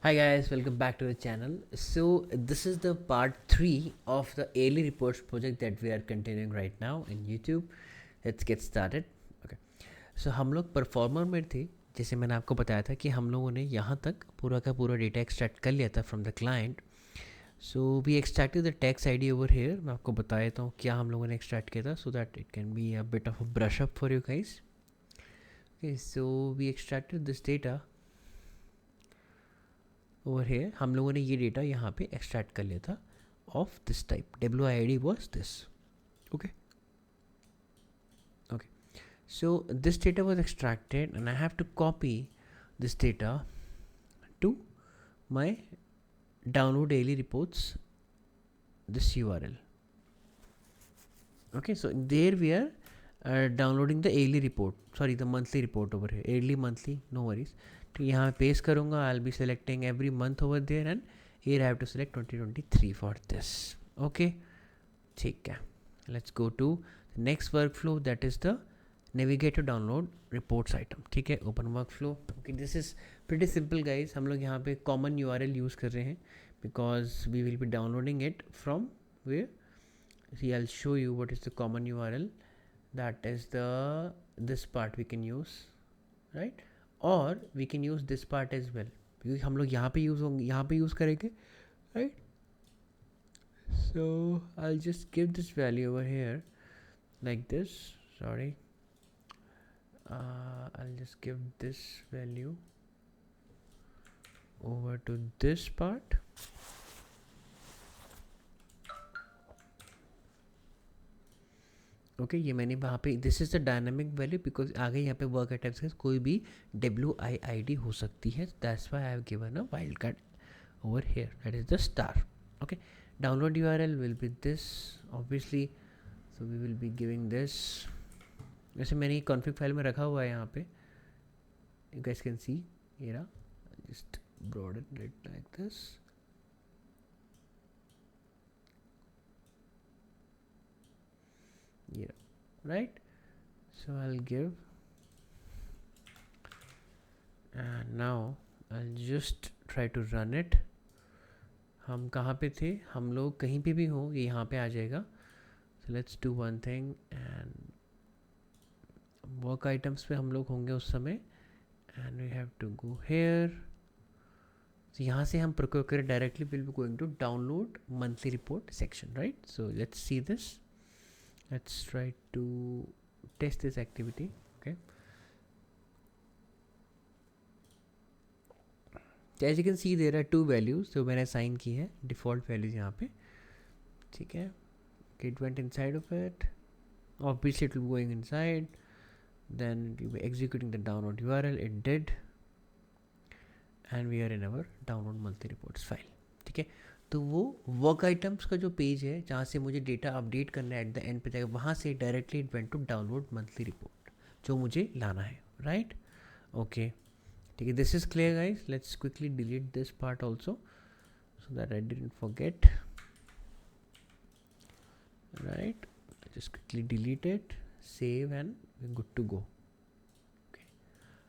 Hi guys, welcome back to the channel. So this is the part 3 of the yearly reports project that we are continuing right now in YouTube. Let's get started. Okay. So हम लोग performer में थे. जैसे मैंने आपको बताया था कि हम लोगों ने यहाँ तक पूरा का पूरा डेटा एक्सट्रैक्ट कर लिया था from the client. So we extracted the tax ID over here. मैं आपको बता देता हूँ क्या हम लोगों ने एक्सट्रैक्ट किया था, so that it can be a bit of a brush up for you guys. Okay, so we extracted this data over here. हम लोगों ने ये डेटा यहाँ पे एक्सट्रैक्ट कर लिया था of this type. W I D was this. Okay okay, so this data was extracted and I have to copy this data to my download daily reports, this URL. Okay, so there we are downloading the yearly report, sorry the monthly report over here, yearly monthly no worries. तो यहाँ paste करूँगा, I'll be selecting every month over there and here I have to select 2023 for this. Okay, ठीक है. Let's go to the next workflow, that is the navigate to download reports item. ठीक है, open workflow. Okay, this is pretty simple guys. हम लोग यहाँ पे common URL use कर रहे हैं because we will be downloading it from where. See, I'll show you what is the common URL. That is the this part we can use, right? और we can use this part as well क्योंकि हम लोग यहाँ पे use होंगे, यहाँ पे use करेंगे, right? So I'll just give this value over here like this. Sorry, I'll just give this value over to this part. Okay ये मैंने वहाँ पे this is the dynamic value because आगे यहाँ पे वर्क आइटम्स के कोई भी WIID हो सकती है. That's why I have given a wild card over here, that is the star. Okay, download URL will be this obviously. So we will be giving this. वैसे मैंने ये कॉन्फ़िग फाइल में रखा हुआ है यहाँ पे, you guys can see here. Just broaden it like this. Yeah, right? So I'll give, and now I'll just try to run it. हम कहाँ पे थे, हम लोग कहीं पे भी हो ये यहाँ पे आ जाएगा. So let's do one thing, and work items पे हम लोग होंगे उस समय, and we have to go here. तो यहाँ से हम प्रोक्योर करें directly, will be going to download monthly report section, right? So let's see this. Let's try to test this activity. Okay, so as you can see there are two values जो मैंने assign की है, default values यहाँ पे. ठीक है, it went inside of it. Obviously it will be going inside, then it will be executing the download URL. It did, and we are in our download monthly reports file. ठीक है, तो वो work items का जो page है जहाँ से मुझे डेटा अपडेट करना है एट द एंड पे जाएगा, वहाँ से directly it went to download monthly report जो मुझे लाना है, राइट? ओके, ठीक है, this is clear guys. Let's quickly delete this part also so that I didn't forget, right? Just quickly delete it, save, and we're good to go.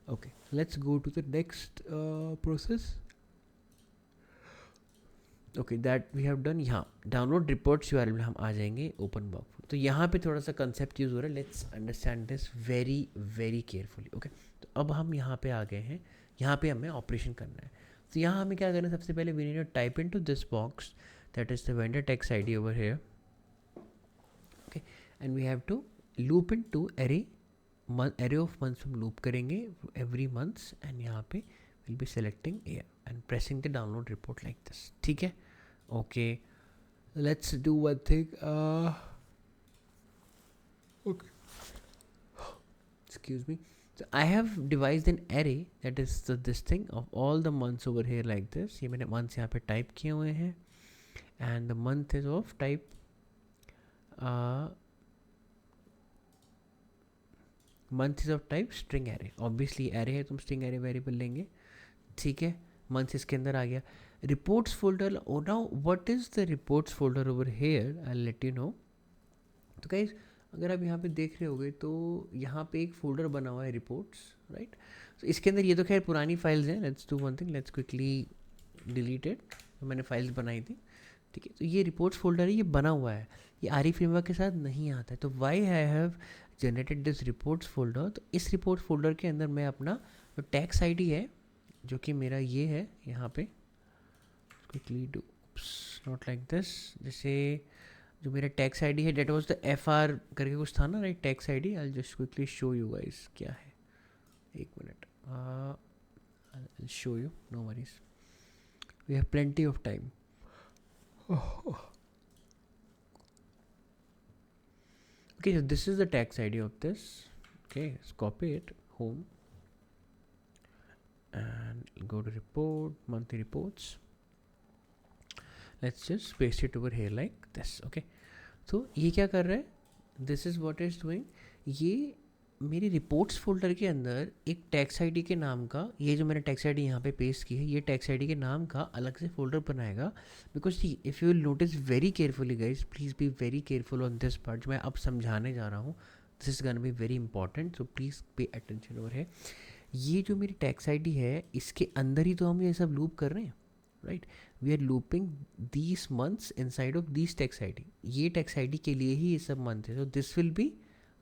Okay, let's go to the next process. Okay, that we have done. यहाँ download reports URL में हम आ जाएंगे, open workflow. तो यहाँ पे थोड़ा सा concept use हो रहा है. Let's understand this very very carefully. Okay, तो अब हम यहाँ पे आ गए हैं, यहाँ पे हमें ऑपरेशन करना है. तो यहाँ हमें क्या करना है, सबसे पहले we need to type in to this box, that is the vendor tax ID over here. Okay, and we have to loop in to array of months हम लूप करेंगे एवरी मंथ्स, एंड यहाँ पे will be selecting year and pressing the download report like this. ठीक है, okay, let's do one thing. Okay, excuse me. So I have devised an array, that is this thing of all the months over here like this. ये मैंने months यहाँ पे type किए हुए हैं, and the month is of type month is of type string array. Obviously array है तो हम string array variable लेंगे. ठीक है, months इसके अंदर आ गया. reports folder. Oh, now what is the reports folder over here? I'll let you know. तो guys, अगर आप यहाँ पे देख रहे होगे तो यहाँ पे एक फोल्डर बना हुआ है रिपोर्ट्स, राइट? तो इसके अंदर ये तो खैर पुरानी फाइल्स हैं. Let's do one thing, let's quickly deleted, तो मैंने फाइल्स बनाई थी, ठीक है। तो ये रिपोर्ट्स फोल्डर है, ये बना हुआ है, ये आरी फ्रेमवर्क के साथ नहीं आता है। तो why I have generated this reports folder, तो इस रिपोर्ट्स फोल्डर के अंदर मैं अपना जो टैक्स आईडी है, जो कि मेरा ये है यहाँ पे, quickly do not like this, जैसे जो मेरा टैक्स आईडी है date was the F R करके कुछ था ना, right, tax ID. I just quickly show you guys क्या है, एक minute, I show you, no worries, we have plenty of time. Okay, so this is the tax ID of this. Okay, let's copy it, home, and go to report, monthly reports. Let's just paste it over here like this. Okay, so ये क्या कर रहा है, this is what it's doing, ये मेरी reports folder के अंदर एक टैक्स आईडी के नाम का, ये जो मैंने टैक्स आईडी यहाँ पे पेस्ट की है, ये टैक्स आईडी के नाम का अलग से फोल्डर बनाएगा। Because if you will notice very carefully guys, please be very careful on this part, जो मैं अब समझाने जा रहा हूँ, this is gonna be very important, so please pay attention over है। ये जो मेरी टैक्स आईडी है, इसके अंदर ही तो हम ये सब लूप कर रहे हैं, right, we are looping these months inside of these tax ID, ये टैक्स आईडी के लिए ही ये सब मंथ है। So this will be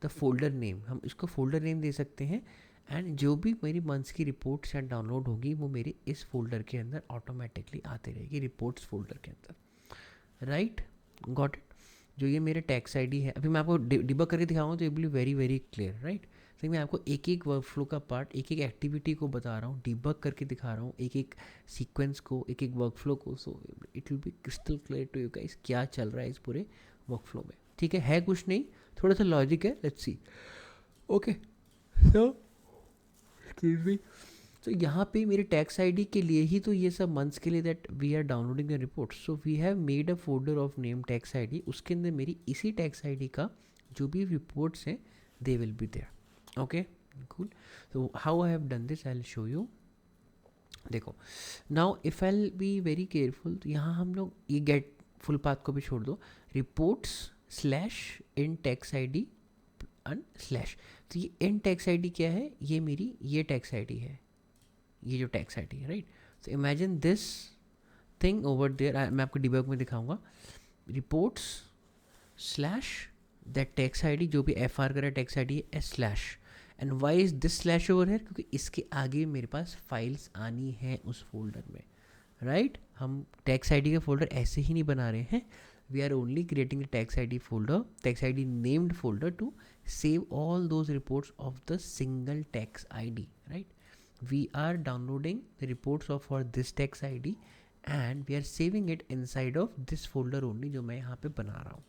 the folder name, हम इसको फोल्डर नेम दे सकते हैं, एंड जो भी मेरी मंथ्स की रिपोर्ट्स या डाउनलोड होगी वो मेरे इस फोल्डर के अंदर ऑटोमेटिकली आती रहेगी, रिपोर्ट्स फोल्डर के अंदर, राइट, गॉट इट। जो ये मेरे टैक्स आईडी है, अभी मैं आपको डिबग करके दिखाऊंगा तो ये will be very very clear, right. तो मैं आपको एक एक वर्कफ्लो का पार्ट, एक एक एक्टिविटी को बता रहा हूँ, डिबग करके दिखा रहा हूँ, एक एक सीक्वेंस को, एक एक वर्कफ्लो को, so it will be crystal clear to you guys क्या चल रहा है इस पूरे वर्कफ्लो में, ठीक है कुछ नहीं, थोड़ा सा लॉजिक है, let's see. Okay, so excuse me, तो यहाँ पे मेरे टैक्स आईडी के लिए ही तो ये सब मंथ्स के लिए that we are downloading the report, so we have made a folder of name tax ID, उसके अंदर मेरी इसी टैक्स आईडी का जो भी रिपोर्ट्स हैं they will be there. Okay cool, so how I have done this I'll show you। देखो now if I be very careful, तो यहाँ हम लोग ये गेट फुल पाथ को भी छोड़ दो, reports slash in tax ID and slash, तो ये इन टैक्स आईडी क्या है, ये मेरी ये टैक्स आईडी है, ये जो टैक्स आईडी है, right. So imagine this thing over there, मैं आपको डिबग में दिखाऊंगा, reports slash that tax ID, जो भी एफ आर का टैक्स आईडी है, slash, and why is this slash over है, क्योंकि इसके आगे मेरे पास फाइल्स आनी है उस फोल्डर में, राइट। हम टैक्स आईडी का फोल्डर ऐसे ही नहीं बना रहे हैं, we are only creating the tax ID folder, tax ID named folder to save all those reports of the single tax ID, right? We are downloading the reports of for this tax ID and we are saving it inside of this folder only, जो मैं यहाँ पे बना रहा हूँ।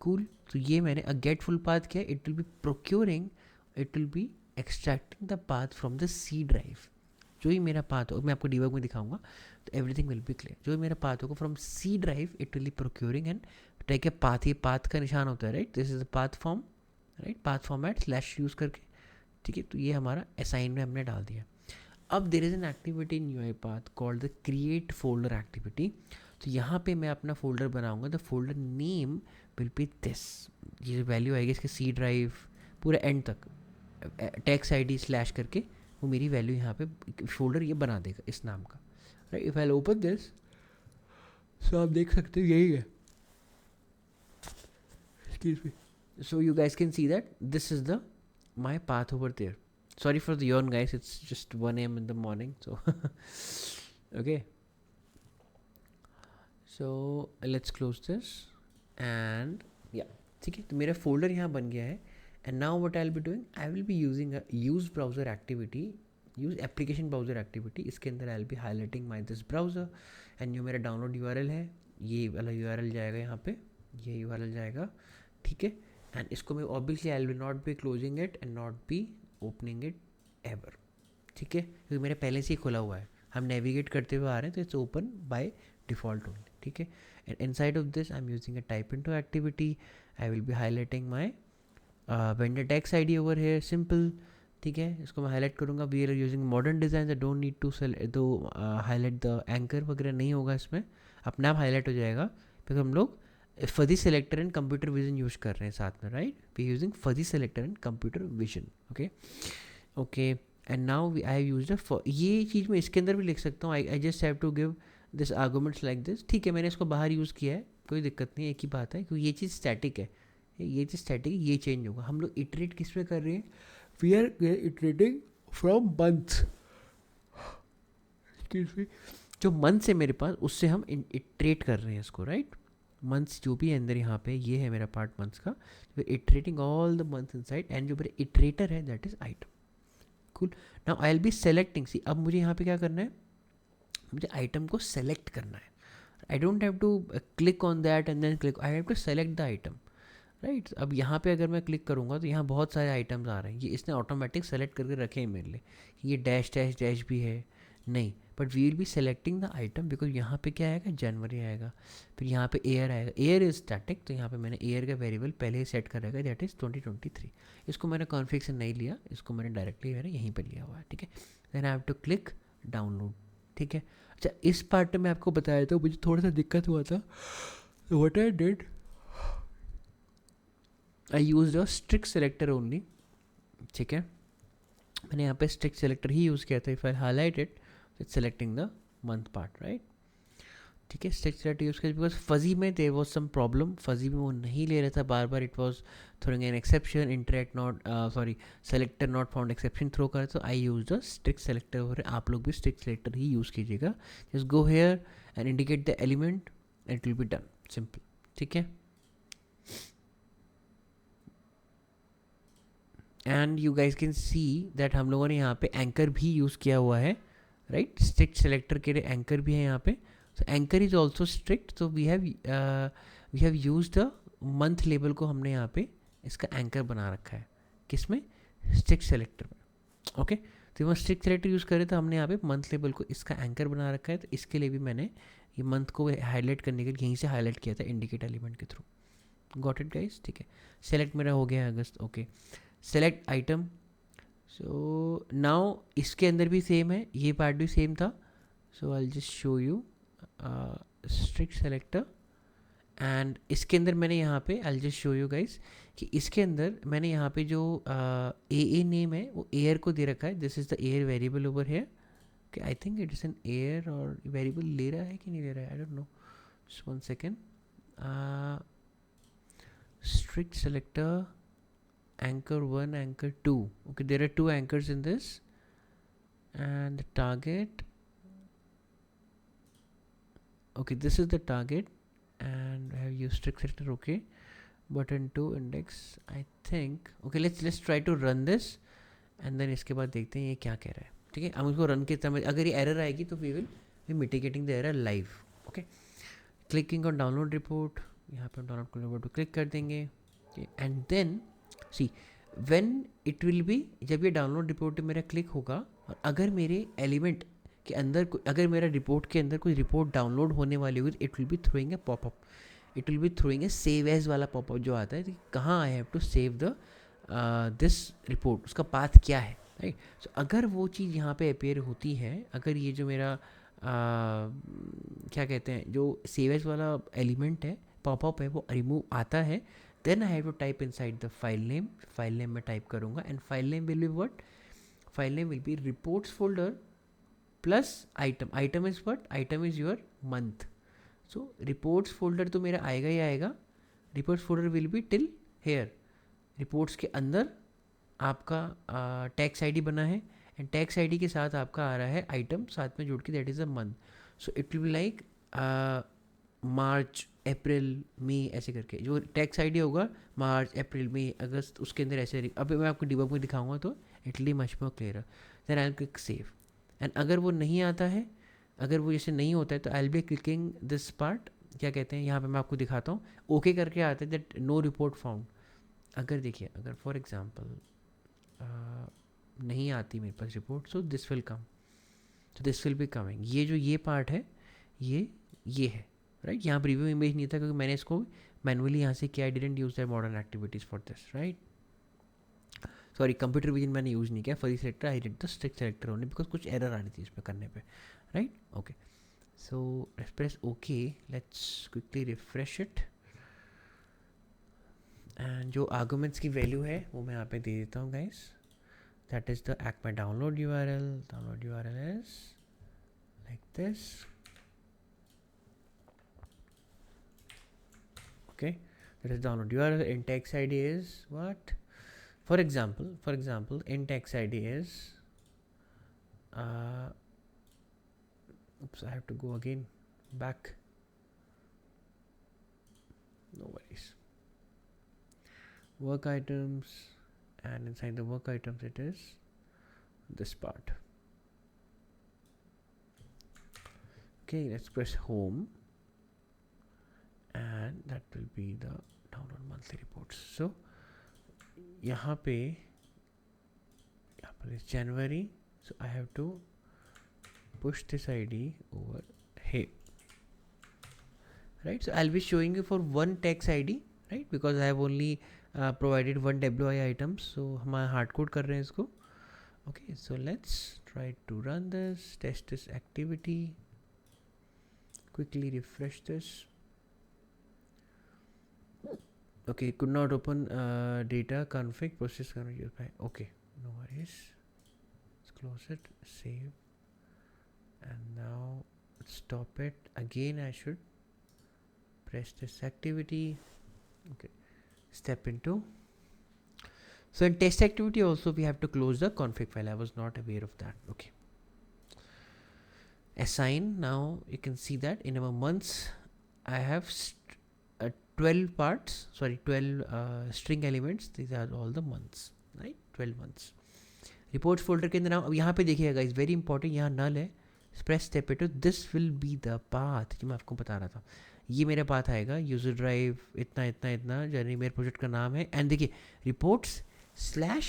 Cool, तो ये मैंने a get full path किया, it will be procuring, it will be extracting the path from the C drive, जो ही मेरा पाथ हो, मैं आपको डिबग में दिखाऊंगा, तो एवरीथिंग विल बी क्लियर। जो ही मेरा पाथ होगा from C drive, it will be procuring and take a path, ये पाथ का निशान होता है, right, this is the path form, right, path format slash use करके, ठीक है। तो ये हमारा असाइन में हमने डाल दिया। अब there is an activity in UI path called the create folder activity, तो यहाँ पे मैं अपना फोल्डर बनाऊंगा, the folder name will be this, ये वैल्यू आएगी इसके सी ड्राइव पूरे एंड तक, टैक्स आईडी स्लैश करके वो मेरी वैल्यू यहाँ पे फोल्डर ये बना देगा इस नाम का, right. If I open this, so आप देख सकते हो यही है, excuse me, so you guys can see that this is the my path over there. Sorry for the yawn guys, it's just 1 AM in the morning, so okay, so let's close this and yeah, ठीक है। तो मेरा folder यहाँ बन गया है, and now what I'll be doing, I will be using a use browser activity, use application browser activity, इसके अंदर I'll be highlighting my this browser and जो मेरा डाउनलोड URL है, ये वाला URL जाएगा यहाँ पे, ये URL जाएगा, ठीक है। एंड इसको मैं obviously I will not be closing it and not be opening it ever, ठीक है, क्योंकि मेरे पहले से ही खुला हुआ है, हम नेविगेट करते हुए आ रहे हैं, तो it's open by default only, ठीक है। And inside of this I am using a type into activity, I will be highlighting my vendor tax ID over here, simple, ठीक है। इसको मैं हाईलाइट करूँगा, we are using modern design, I don't need to do highlight the anchor वगैरह नहीं होगा इसमें, अपने आप हाईलाइट हो जाएगा, क्योंकि हम लोग fuzzy selector and computer vision use कर रहे हैं साथ में, right, we using fuzzy selector and computer vision, okay okay. And now I have used ये चीज़ मैं इसके अंदर भी लिख सकता हूँ. I just have to give this arguments like this. ठीक है, मैंने इसको बाहर यूज़ किया है, कोई दिक्कत नहीं है, एक ही बात है क्योंकि ये चीज़ स्टैटिक है. ये चीज़ स्टैटिक है, ये चेंज होगा. हम लोग इटरेट किस में कर रहे हैं? We are iterating from months. जो मंथ्स है मेरे पास, उससे हम इटरेट कर रहे हैं इसको, राइट. मंथ्स जो भी है अंदर यहाँ पे, ये है मेरा पार्ट मंथ्स का. Iterating all the months inside, and जो मेरा इटरेटर है that is item. Cool. Now I will be selecting. See, अब मुझे यहाँ पे क्या करना है? मुझे आइटम को सेलेक्ट करना है. I don't have to click on that and then click. I have to select the item, right. अब यहाँ पे अगर मैं क्लिक करूँगा तो यहाँ बहुत सारे आइटम्स आ रहे हैं. ये इसने ऑटोमेटिक सेलेक्ट करके रखे हैं मेरे लिए. ये डैश डैश डैश भी है नहीं, but we will be selecting the item because यहाँ पे क्या आएगा? जनवरी आएगा. फिर यहाँ पे एयर आएगा. एयर इज स्टैटिक, तो यहाँ पे मैंने एयर का वेरिएबल पहले ही सेट कर रखा है, दैट इज़ 2023. इसको मैंने कॉन्फ़िग से नहीं लिया, इसको मैंने डायरेक्टली मैंने यहीं पर लिया हुआ है. ठीक है. Then I have to click download. ठीक है. अच्छा, इस पार्ट में आपको बताया था मुझे थोड़ा सा दिक्कत हुआ था. What I did, I use a strict selector only. ठीक है, मैंने यहाँ पे स्ट्रिक्ट सेलेक्टर ही यूज़ किया था. If I highlight it, it's selecting the month part, right. ठीक है, स्ट्रिक्ट सेलेक्टर यूज़ किया बिकॉज फजी में there was some problem. Fuzzy में वो नहीं ले रहा था बार बार. It was throwing an exception, interact not, sorry, selector not found exception throw कर. तो I use the strict selector. और आप लोग भी स्ट्रिक्ट सेलेक्टर ही यूज़ कीजिएगा. Just go here and indicate the element, it will be done, simple. ठीक है. And you guys can see that हम लोगों ने यहाँ पे एंकर भी यूज़ किया हुआ है, राइट. स्ट्रिक्ट सेलेक्टर के लिए एंकर भी है यहाँ पे. So anchor is also strict. तो we have use the month label को हमने यहाँ पे इसका एंकर बना रखा है. किस में? स्ट्रिक्ट सेलेक्टर में. ओके. तो वहाँ स्ट्रिक्ट सेलेक्टर यूज़ करें तो हमने यहाँ पे मंथ लेबल को इसका एंकर बना रखा है. तो इसके लिए भी मैंने ये मंथ को हाईलाइट करने के लिए यहीं से हाईलाइट किया था इंडिकेट एलिमेंट के थ्रू. Got it guys. ठीक है. सेलेक्ट मेरा हो गया अगस्त. Okay. Select item. So now इसके अंदर भी सेम है, ये पार्ट भी सेम था. So I just show you strict selector. And इसके अंदर मैंने यहाँ पे I just show you guys कि इसके अंदर मैंने यहाँ पे जो ए नेम है वो एयर को दे रखा है. This is the air variable over here. Okay, I think it is an air. और वेरिएबल ले रहा है कि नहीं ले रहा है, I don't know. Just one second. strict selector, anchor 1, anchor 2. Okay, there are two anchors in this. And the target, okay, this is the target. And I have used strict selector. Okay, button 2 index, I think. Okay, let's try to run this and then इसके बाद देखते हैं ये क्या कह रहा है. ठीक है, हम इसको रन के समय अगर ये एरर आएगी तो we will be mitigating the error live. Okay. Clicking on download report, यहाँ पे हम डाउनलोड रिपोर्ट पर क्लिक कर देंगे. And then see when it will be, जब ये डाउनलोड रिपोर्ट मेरा क्लिक होगा और अगर मेरे एलिमेंट के अंदर अगर मेरा रिपोर्ट के अंदर कोई रिपोर्ट डाउनलोड होने वाली हुई, it will be throwing a popup. It will be throwing a save as वाला पॉपअप जो आता है कि कहाँ I have to save the this report, उसका पाथ क्या है, राइट. सो अगर वो चीज़ यहाँ पे अपेयर होती है, अगर ये जो मेरा क्या कहते हैं जो सेव एज वाला एलिमेंट है, पॉपअप है, वो रिमूव आता है, then I have to type inside the file name. File name में type करूँगा and file name will be what? File name will be reports folder plus item. Item is what? Item is your month. So reports folder तो मेरा आएगा ही आएगा. Reports folder will be till here. Reports के अंदर आपका tax ID बना है and tax ID के साथ आपका आ रहा है आइटम साथ में जुड़ के, that is a month. So it will be like March, April, मई, ऐसे करके जो टैक्स आईडी होगा मार्च, अप्रैल, मई, अगस्त, उसके अंदर ऐसे. अभी मैं आपको डिबग में दिखाऊंगा तो it will be much more clear. Then I will click save. And अगर वो नहीं आता है, अगर वो जैसे नहीं होता है तो I will B clicking this part. क्या कहते हैं यहाँ पे मैं आपको दिखाता हूँ. ओके करके आता है दैट नो रिपोर्ट फाउंड. अगर देखिए, अगर फॉर एग्जांपल नहीं आती मेरे पास report, so this will come. So this will be coming. ये जो ये पार्ट है ये है, राइट. यहाँ प्रीव्यू इमेज नहीं था क्योंकि मैंने इसको मैनुअली यहाँ से किया. I didn't use the modern activities for this, right. Sorry, computer vision मैंने यूज़ नहीं किया. Fuzzy selector I did the strict selector only because कुछ एरर आ रही थी इसमें करने पे, right. Okay. So press okay. Let's quickly refresh it. And जो आर्गुमेंट्स की वैल्यू है वो मैं यहाँ पे दे देता हूँ guys. that is the Acme download URL. Download URL is like this. Okay, that is download URL. In text ID is what? For example, in text ID is oops, I have to go again back. No worries. Work items, and inside the work items it is this part. Okay, let's press home, and that will be the download monthly reports. So यहाँ पे is January, so I have to push this ID over here, right? So I'll be showing you for one text ID, right? Because I have only provided one WI items, so हमारा hard code कर रहे हैं इसको. Okay, so let's try to run this, test this activity, quickly refresh this. Okay, could not open data config process. Okay, no worries. Let's close it, save, and now let's stop it. Again, I should press this activity. Okay, step into. So in test activity also we have to close the config file. I was not aware of that. Okay. Assign. Now you can see that in our months I have 12 parts, sorry, 12 string elements. These are all the months, right? 12 months. Reports folder के अंदर अब यहाँ पे देखिएगा guys, very important, यहाँ null है. Press step into, this will be the path जो मैं आपको बता रहा था. ये मेरा पाथ आएगा, यूजर ड्राइव इतना इतना इतना, जर्नी मेरे प्रोजेक्ट का नाम है. एंड देखिए reports slash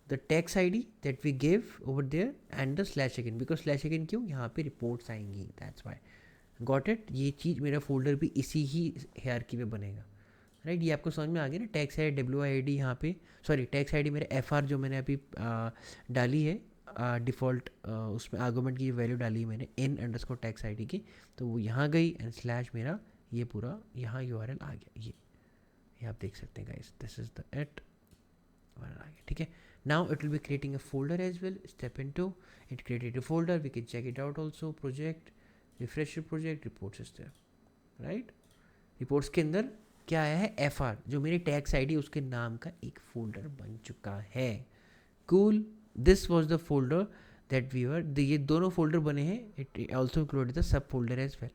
the text I D that we give over there and the slash again, because slash again क्यों, यहाँ पे रिपोर्ट्स आएंगी, दैट्स वाई. Got it. ये चीज़ मेरा फोल्डर भी इसी ही हायरार्की में बनेगा, राइट? ये आपको समझ में आ गया ना. Tax I W I D यहाँ पे, सॉरी टैक्स आई डी मेरे एफ आर जो मैंने अभी डाली है डिफ़ॉल्ट, उसमें आर्गूमेंट की वैल्यू डाली है मैंने इन अंडरस्कोर टैक्स आई डी की, तो वो यहाँ गई एंड स्लैश मेरा ये पूरा यहाँ URL आ गया. ये आप देख सकते हैं guys, this is the at URL आ गया. ठीक है. Now it will be creating a folder as well. Step into it, created a folder, we can check it out also. Project, refresh project, reports is there, right? Reports के अंदर क्या आया है, F R, जो मेरी tax I D उसके नाम का एक फोल्डर बन चुका है. Cool. This was the folder that we were, ये दोनों फोल्डर बने हैं. It also included the sub folder as well.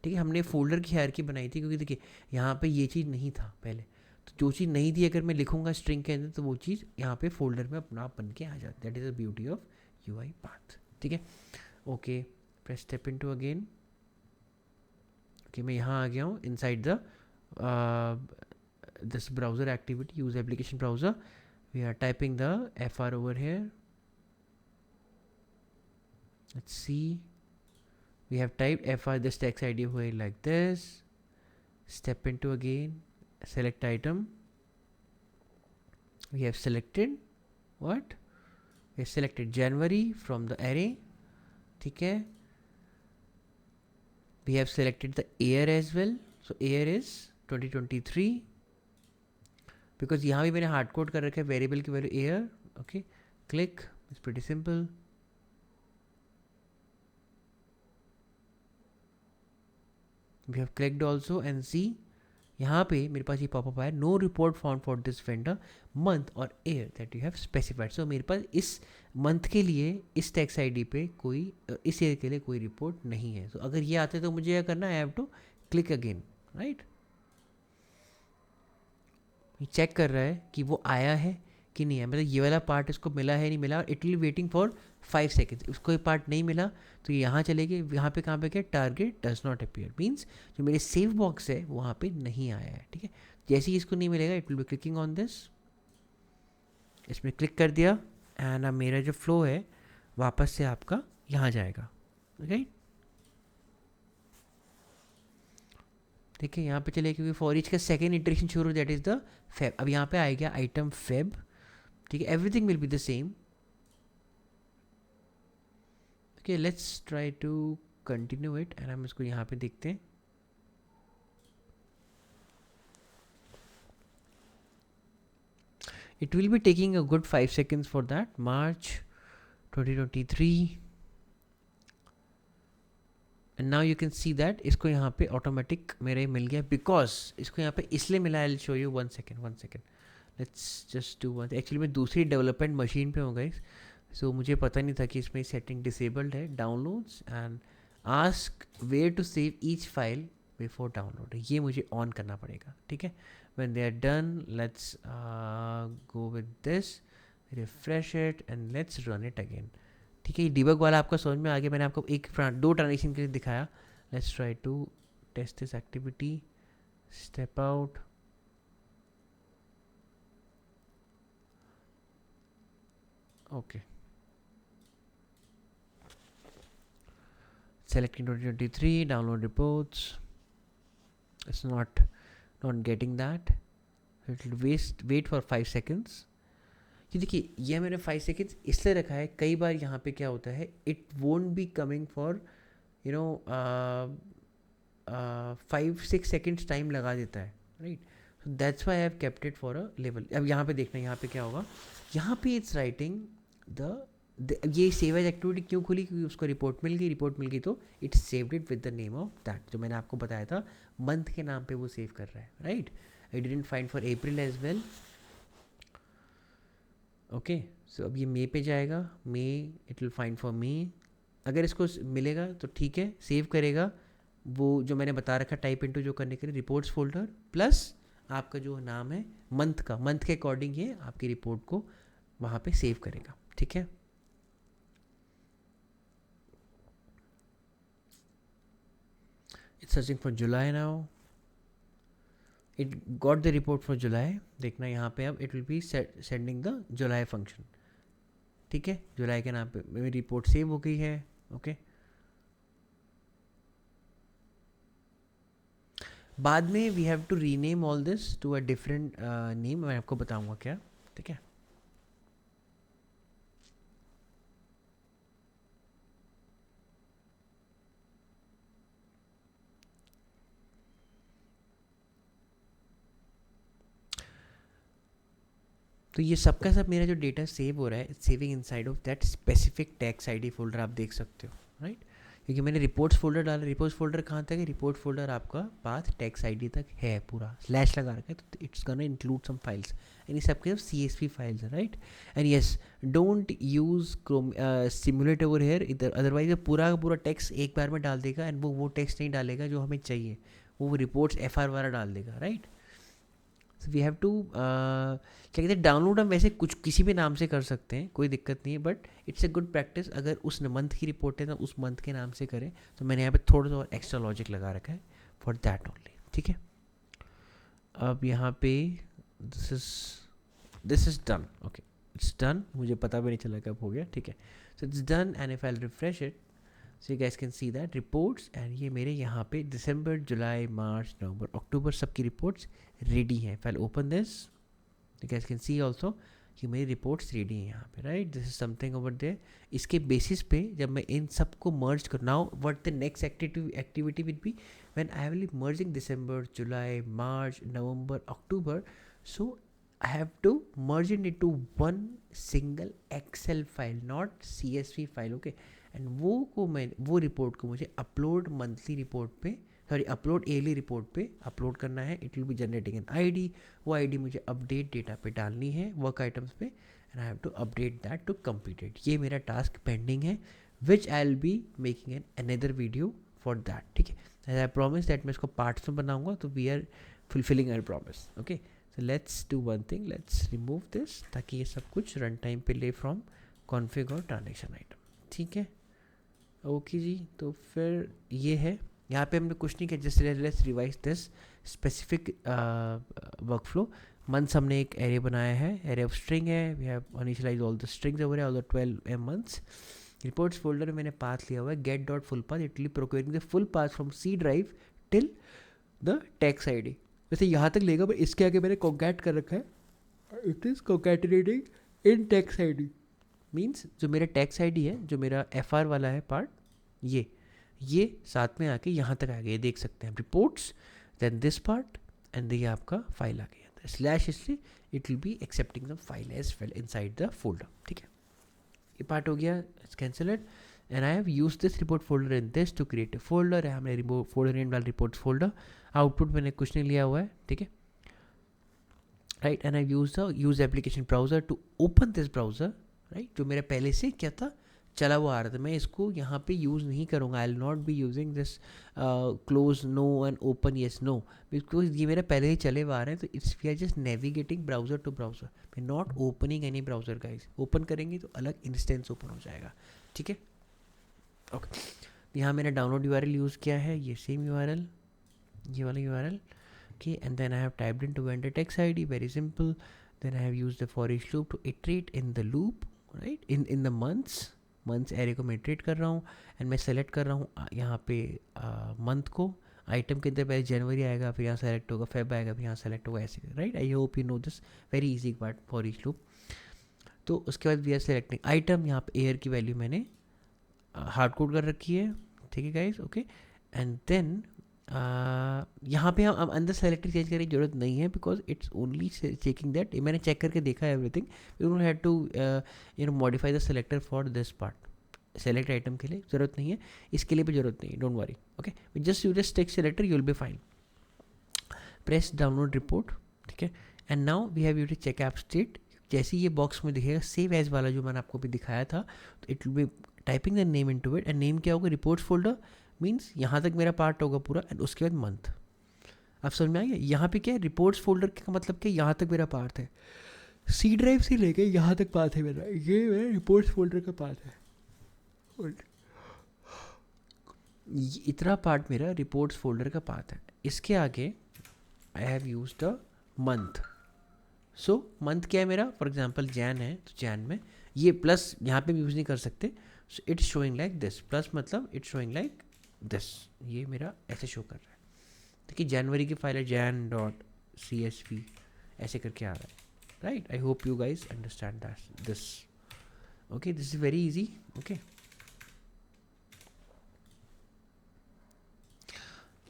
ठीक है. हमने फोल्डर की हायरार्की बनाई थी क्योंकि देखिए यहाँ पे ये चीज़ नहीं था पहले, तो जो चीज़ नहीं थी अगर मैं लिखूंगा स्ट्रिंग के अंदर तो वो चीज़ यहाँ पे फोल्डर में अपना आप बन के आ जाती. That is the beauty of UI path. ठीक है. Okay, press step into again. Okay, मैं यहाँ आ गया हूँ inside the this browser activity, use application browser. We are typing the FR over here. Let's see. We have typed FR, this text ID हुए like this. Step into again, select item. We have selected what? We have selected January from the array. ठीक है. We have selected the year as well. So year is 2023. Because यहाँ भी मैंने hard code कर रखा है variable की value year. Okay, click. It's pretty simple. We have clicked also and see यहाँ पे मेरे पास ये पॉपअप आया, no report found for this vendor month और year that you have specified. So मेरे पास इस मंथ के लिए इस टैक्स आईडी पे कोई, इस ईयर के लिए कोई रिपोर्ट नहीं है. तो अगर ये आते तो मुझे क्या करना है, I have to click again, right? ये चेक कर रहा है कि वो आया है कि नहीं है, मतलब ये वाला पार्ट इसको मिला है नहीं मिला. It will waiting for 5 seconds. उसको ये पार्ट नहीं मिला तो यहाँ चलेगी, यहाँ पे कहाँ पे क्या, target does not appear, means जो मेरे सेव बॉक्स है वहाँ पे नहीं आया है. ठीक है. जैसे ही इसको नहीं मिलेगा it will B clicking on this. इसमें क्लिक कर दिया एंड अब मेरा जो फ्लो है वापस से आपका यहाँ जाएगा, राइट? ठीक है. यहाँ पे चले क्योंकि फॉर ईच का सेकेंड इटरेशन शुरू, दैट इज द फेब. अब यहाँ पे आ गया आइटम फेब. ठीक है. Everything will be the same. Okay, let's try to continue it and हम इसको यहाँ पे देखते हैं. It will be taking a good 5 seconds for that. March 2023. And now you can see that इसको यहाँ पे ऑटोमेटिक मेरे मिल गया, बिकॉज इसको यहाँ पे इसलिए मिला. आई show you 1 second. Let's just do one. Actually मैं दूसरी डेवलपमेंट मशीन पे हूँ गाइस, सो मुझे पता नहीं था कि इसमें सेटिंग डिसेबल्ड है. Downloads and ask where to save each file before download, ये मुझे ऑन करना पड़ेगा. ठीक है, when they are done let's go with this, refresh it and let's run it again. ठीक है, ये डिबग वाला आपका समझ में आ गया. मैंने आपको दो ट्रांजेक्शन के लिए दिखाया. Let's try to test this activity. Step out. Okay, selecting 2023 download reports. It's not getting that. It will wait for 5 seconds. ये देखिए, ये मैंने 5 सेकेंड्स इसलिए रखा है. कई बार यहाँ पे क्या होता है, it won't be coming for 5-6 seconds time लगा देता है, right. So that's why I have kept it for a level. अब यहाँ पे देखना, यहाँ पे क्या होगा, यहाँ पे इट्स राइटिंग ये सेव एज एक्टिविटी क्यों खुली, क्योंकि उसको रिपोर्ट मिल गई तो it saved it with the name of that. जो मैंने आपको बताया था, मंथ के नाम पे वो सेव कर रहा है, right. I didn't find for April as well. Okay, so अब ये मे पे जाएगा. May it will find for May. अगर इसको मिलेगा तो ठीक है, सेव करेगा. वो जो मैंने बता रखा टाइप इनटू जो करने के लिए, रिपोर्ट्स फोल्डर प्लस आपका जो नाम है मंथ का, मंथ के अकॉर्डिंग ये आपकी रिपोर्ट को वहाँ पे सेव करेगा. ठीक है, it's searching for July now. It got the report for जुलाई. देखना यहाँ पे अब it will be sending the July function. ठीक है, जुलाई के नाम पे मेरी रिपोर्ट सेव हो गई है. ओके, बाद में we have to rename all this to a different name. मैं आपको बताऊंगा क्या. ठीक है, तो ये सबका सब मेरा जो डेटा सेव हो रहा है, saving inside of that specific tax ID folder. आप देख सकते हो, राइट. क्योंकि मैंने रिपोर्ट्स फोल्डर डाला. रिपोर्ट्स फोल्डर कहाँ तक है, रिपोर्ट फोल्डर आपका पाथ टैक्स आईडी तक है, पूरा स्लैश लगा रखा है. तो it's gonna include some files and ये सबके सब CSV फाइल्स है, right. And yes, don't use simulate over here इधर, अदरवाइज पूरा का पूरा टेक्स्ट एक बार में डाल देगा एंड वो टेक्स्ट नहीं डालेगा जो हमें चाहिए. वो रिपोर्ट्स FR वाला डाल देगा, राइट. वी हैव टू क्या कहते हैं, डाउनलोड हम वैसे कुछ किसी भी नाम से कर सकते हैं, कोई दिक्कत नहीं है. But it's a good practice, अगर उस मंथ की रिपोर्ट है तो उस मंथ के नाम से करें. तो मैंने यहाँ पे थोड़ा सा और एक्स्ट्रा लॉजिक लगा रखा है फॉर दैट ओनली. ठीक है, अब यहाँ पे this is done. Okay, it's done. मुझे पता भी नहीं चला कब हो गया. ठीक है, so it's done and if I refresh it, so you guys can see that reports. And ये मेरे यहाँ पे दिसंबर, जुलाई, मार्च, नवंबर, अक्टूबर सबकी रिपोर्ट्स रेडी हैं. If I open this, you guys can see also कि मेरी रिपोर्ट्स रेडी हैं यहाँ पे, right. This is something over there. इसके बेसिस पे जब मैं इन सबको मर्ज कर, now what the next activity will be when I will be merging December, July, March, November, October. So I have to merge it into one single Excel file, not CSV file. Okay, and वो report को मुझे upload monthly report पे, sorry upload yearly report पे upload करना है. It will be generating an ID. वो ID मुझे update data पे डालनी है वर्क आइटम्स पे, and I have to update that to complete it. ये मेरा टास्क पेंडिंग है, which I will be making an another video for that. ठीक है, एज आई प्रॉमिस दैट मैं इसको पार्ट्स में बनाऊंगा, तो we are fulfilling our promise. Okay, so let's do one thing, let's remove this, ताकि ये सब कुछ रन टाइम पे ले फ्रॉम कॉन्फ़िग और ट्रांजेक्शन आइटम. ठीक है, ओके जी. तो फिर ये है, यहाँ पे हमने कुछ नहीं किया, just let's revise this specific workflow. Months हमने एक एरे बनाया है, एरे ऑफ स्ट्रिंग है. We have initialize all the strings over all the 12 months. Reports folder में मैंने पाथ लिया हुआ है get dot full path. It will procuring the full path from C drive till the tax ID. वैसे यहाँ तक लेगा, पर इसके आगे मैंने कॉन्कैट कर रखा है. It is concatenating in tax ID. Means जो मेरा टैक्स आईडी है, जो मेरा FR वाला है पार्ट, ये साथ में आके यहाँ तक आ गया. देख सकते हैं reports, then this part, and ये आपका फाइल आ गया. स्लैश इसलिए it will be accepting the file as well inside the folder. ठीक है, ये पार्ट हो गया. Cancel it. And I have use this report folder in this to create a folder. है हमने रिपोर्ट फोल्डर नेम डाल reports folder. Output मैंने कुछ नहीं लिया हुआ है. ठीक है, right. And I use application browser to open this browser. Right, जो मेरा पहले से क्या था, चला हुआ आ रहा था. मैं इसको यहाँ पे यूज़ नहीं करूँगा. I will not be using this close no and open yes no, because ये मेरे पहले ही चले हुए आ रहे हैं. तो it's we are just navigating browser to browser. We not opening any browser guys. Open करेंगे तो अलग इंस्टेंस ओपन हो जाएगा. ठीक है, ओके. यहाँ मैंने डाउनलोड URL यूज़ किया है, ये सेम URL, ये वाला URL. Okay, and then I have typed into vendor text ID, very simple. Then I have used the for each loop to iterate in the loop, right? In the months array को मैं iterate कर रहा हूँ. and मैं select कर रहा हूँ यहाँ पे month को. आइटम के अंदर पहले जनवरी आएगा, फिर यहाँ सेलेक्ट होगा, फेब आएगा, फिर यहाँ सेलेक्ट होगा, ऐसे. Right, I hope you know this. Very easy part for each loop. तो उसके बाद वी आर सेलेक्टिंग आइटम. यहाँ पे एयर की वैल्यू मैंने हार्ड कोड कर रखी है. ठीक है गाइज, ओके. एंड देन यहाँ पे हम अंदर सेलेक्टर चेंज करने की जरूरत नहीं है, because it's only checking that. मैंने चेक करके देखा है everything. You don't have to modify the selector for this part. Select item के लिए ज़रूरत नहीं है, इसके लिए भी ज़रूरत नहीं है. Don't worry, okay. Just you just take selector, you will be fine. Press download report. ठीक है, and now we have you to check app state. जैसे ये बॉक्स में दिखेगा सेव एज वाला जो मैंने आपको भी दिखाया था, तो it will B typing the name into it. And name क्या होगा, रिपोर्ट्स फोल्डर. मीन्स यहाँ तक मेरा पार्ट होगा पूरा, एंड उसके बाद मंथ. आप समझ में आ गया. यहाँ पे क्या है, रिपोर्ट्स फोल्डर का मतलब क्या, यहाँ तक मेरा पार्ट है. सी ड्राइव से लेके यहाँ तक पार्ट है मेरा. ये मेरा रिपोर्ट्स फोल्डर का पार्ट है. इतना पार्ट मेरा रिपोर्ट्स फोल्डर का पार्ट है. इसके आगे आई have use the month. So month क्या है मेरा, फॉर एग्जाम्पल जैन है, तो जैन में ये प्लस यहाँ पे भी यूज़ नहीं कर सकते. So it's showing like this. Plus मतलब इट्स शोइंग लाइक दिस. ये मेरा ऐसे शो कर रहा है. देखिए जनवरी की फाइल है jan.csv, ऐसे करके आ रहा है. Right, I hope you guys understand that this. Okay, this is very easy. Okay,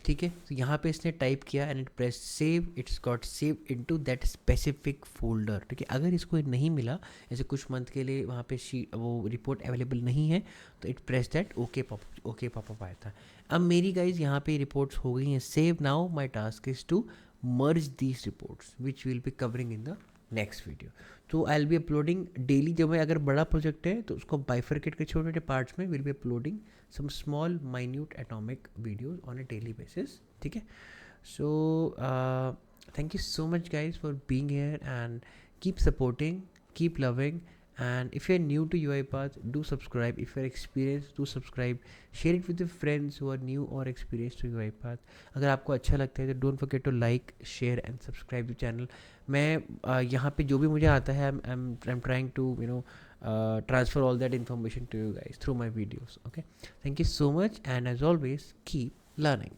ठीक है. तो यहाँ पे इसने टाइप किया and it press save. It's got save into that specific folder. ठीक है, अगर इसको नहीं मिला, जैसे कुछ मंथ के लिए वहाँ पे वो रिपोर्ट अवेलेबल नहीं है, तो it press that okay popup आया था. अब मेरी गाइज यहाँ पे रिपोर्ट्स हो गई हैं save. Now my task is to merge these reports which will be covering in the next video. तो I will be uploading daily. जब मैं अगर बड़ा प्रोजेक्ट है तो उसको बाइफरकेट के छोटे छोटे पार्ट्स में will be uploading some small minute atomic videos on a daily basis. ठीक है, so thank you so much guys for being here and keep supporting, keep loving. And if you're new to UiPath, do subscribe. If you're experienced, do subscribe. Share it with your friends who are new or experienced to UiPath. अगर आपको अच्छा लगता है तो don't forget to like, share and subscribe the channel. मैं यहाँ पे जो भी मुझे आता है I'm trying to transfer all that information to you guys through my videos. Okay, thank you so much, and as always, keep learning.